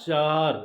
4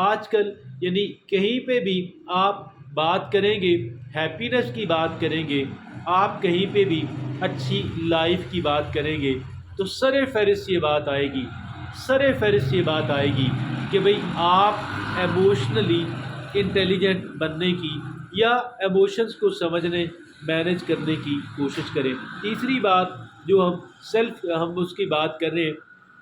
آج کل یعنی کہیں پہ بھی آپ بات کریں گے ہیپینس کی بات کریں گے، آپ کہیں پہ بھی اچھی لائف کی بات کریں گے تو سر فہرست یہ بات آئے گی، سر فہرست یہ بات آئے گی کہ بھئی آپ ایموشنلی انٹیلیجنٹ بننے کی یا ایموشنز کو سمجھنے مینیج کرنے کی کوشش کریں۔ تیسری بات جو ہم اس کی بات کر رہے ہیں،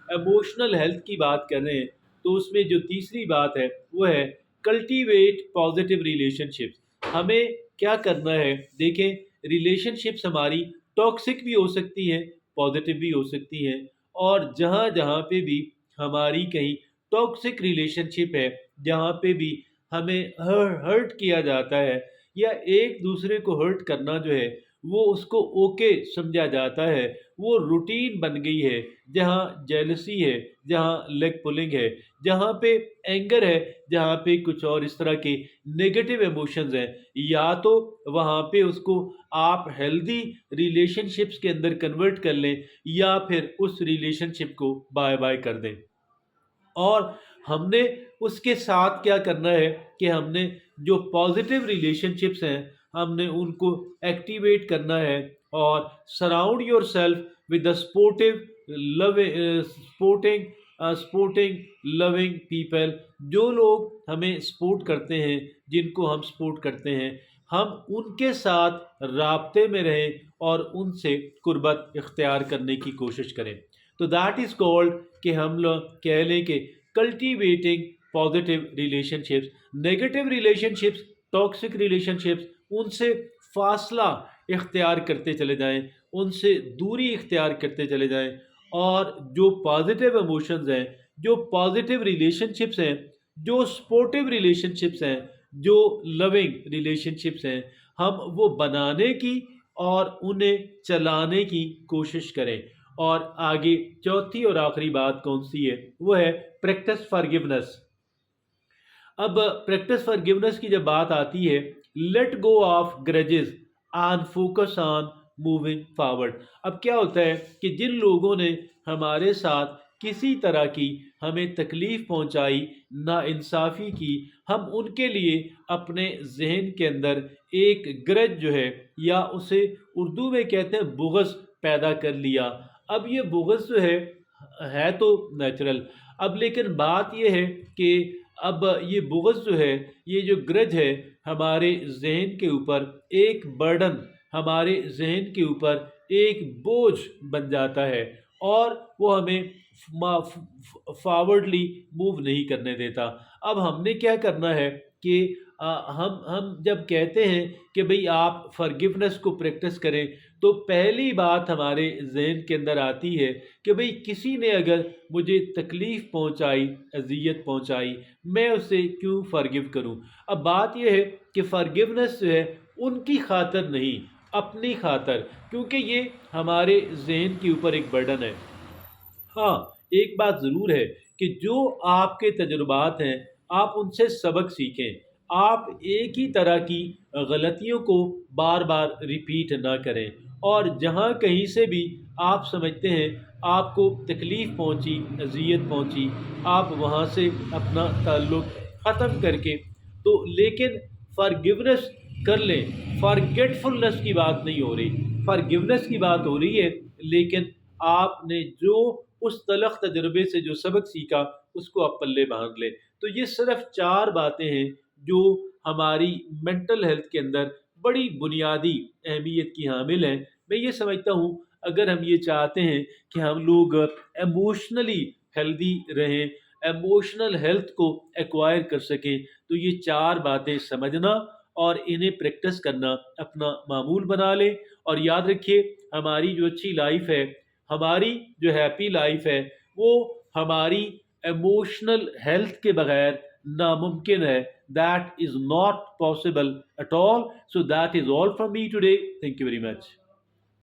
ایموشنل ہیلتھ کی بات کر رہے ہیں، تو اس میں جو تیسری بات ہے وہ ہے کلٹیویٹ پازیٹیو ریلیشن شپس۔ ہمیں کیا کرنا ہے؟ دیکھیں، ریلیشن شپس ہماری ٹاکسک بھی ہو سکتی ہیں، پازیٹیو بھی ہو سکتی ہیں، اور جہاں جہاں پہ بھی ہماری کہیں ٹاکسک ریلیشن شپ ہے، جہاں پہ بھی ہمیں ہرٹ کیا جاتا ہے یا ایک دوسرے کو ہرٹ کرنا جو ہے وہ اس کو اوکے سمجھا جاتا ہے، وہ روٹین بن گئی ہے، جہاں جیلسی ہے، جہاں لیگ پولنگ ہے، جہاں پہ اینگر ہے، جہاں پہ کچھ اور اس طرح کے نگیٹو ایموشنز ہیں، یا تو وہاں پہ اس کو آپ ہیلدی ریلیشن شپس کے اندر کنورٹ کر لیں یا پھر اس ریلیشن شپ کو بائے بائے کر دیں۔ اور ہم نے اس کے ساتھ کیا کرنا ہے کہ ہم نے جو پازیٹیو ریلیشن شپس ہیں ہم نے ان کو ایکٹیویٹ کرنا ہے، اور surround yourself with the supporting loving people. جو لوگ ہمیں سپورٹ کرتے ہیں، جن کو ہم سپورٹ کرتے ہیں، ہم ان کے ساتھ رابطے میں رہیں اور ان سے قربت اختیار کرنے کی کوشش کریں۔ تو دیٹ از کالڈ کہ ہم لوگ کہہ لیں کہ cultivating positive relationships. Negative relationships, toxic relationships, ان سے فاصلہ اختیار کرتے چلے جائیں، ان سے دوری اختیار کرتے چلے جائیں، اور جو پازیٹیو ایموشنز ہیں، جو پازیٹیو ریلیشن شپس ہیں، جو سپورٹیو ریلیشن شپس ہیں، جو لونگ ریلیشن شپس ہیں، ہم وہ بنانے کی اور انہیں چلانے کی کوشش کریں۔ اور آگے چوتھی اور آخری بات کون سی ہے؟ وہ ہے پریکٹس فارگیونیس۔ اب پریکٹس فارگیونیس کی جب بات آتی ہے، let go of grudges and focus on moving forward. اب کیا ہوتا ہے کہ جن لوگوں نے ہمارے ساتھ کسی طرح کی ہمیں تکلیف پہنچائی، نا انصافی کی، ہم ان کے لیے اپنے ذہن کے اندر ایک گرج جو ہے، یا اسے اردو میں کہتے ہیں بغض، پیدا کر لیا۔ اب یہ بغض جو ہے تو نیچرل، اب لیکن بات یہ ہے کہ اب یہ بغض جو ہے، یہ جو گرج ہے، ہمارے ذہن کے اوپر ایک برڈن، ہمارے ذہن کے اوپر ایک بوجھ بن جاتا ہے، اور وہ ہمیں فارورڈلی موو نہیں کرنے دیتا۔ اب ہم نے کیا کرنا ہے کہ ہم جب کہتے ہیں کہ بھئی آپ فرگیونیس کو پریکٹس کریں، تو پہلی بات ہمارے ذہن کے اندر آتی ہے کہ بھئی کسی نے اگر مجھے تکلیف پہنچائی، اذیت پہنچائی، میں اسے کیوں فرگیو کروں؟ اب بات یہ ہے کہ فرگیونیس جو ہے ان کی خاطر نہیں، اپنی خاطر، کیونکہ یہ ہمارے ذہن کے اوپر ایک برڈن ہے۔ ہاں، ایک بات ضرور ہے کہ جو آپ کے تجربات ہیں آپ ان سے سبق سیکھیں، آپ ایک ہی طرح کی غلطیوں کو بار بار ریپیٹ نہ کریں، اور جہاں کہیں سے بھی آپ سمجھتے ہیں آپ کو تکلیف پہنچی، اذیت پہنچی، آپ وہاں سے اپنا تعلق ختم کر کے تو لیکن فارگیونیس کر لیں۔ فارگیٹفلنس کی بات نہیں ہو رہی، فارگیونیس کی بات ہو رہی ہے، لیکن آپ نے جو اس تلخ تجربے سے جو سبق سیکھا اس کو آپ پلے باندھ لیں۔ تو یہ صرف 4 باتیں ہیں جو ہماری مینٹل ہیلتھ کے اندر بڑی بنیادی اہمیت کی حامل ہیں۔ میں یہ سمجھتا ہوں اگر ہم یہ چاہتے ہیں کہ ہم لوگ ایموشنلی ہیلدی رہیں، ایموشنل ہیلتھ کو ایکوائر کر سکیں، تو یہ 4 باتیں سمجھنا اور انہیں پریکٹس کرنا اپنا معمول بنا لیں۔ اور یاد رکھیے، ہماری جو اچھی لائف ہے، ہماری جو ہیپی لائف ہے، وہ ہماری ایموشنل ہیلتھ کے بغیر ناممکن ہے۔ That is not possible at all. So that is all from me today. Thank you very much.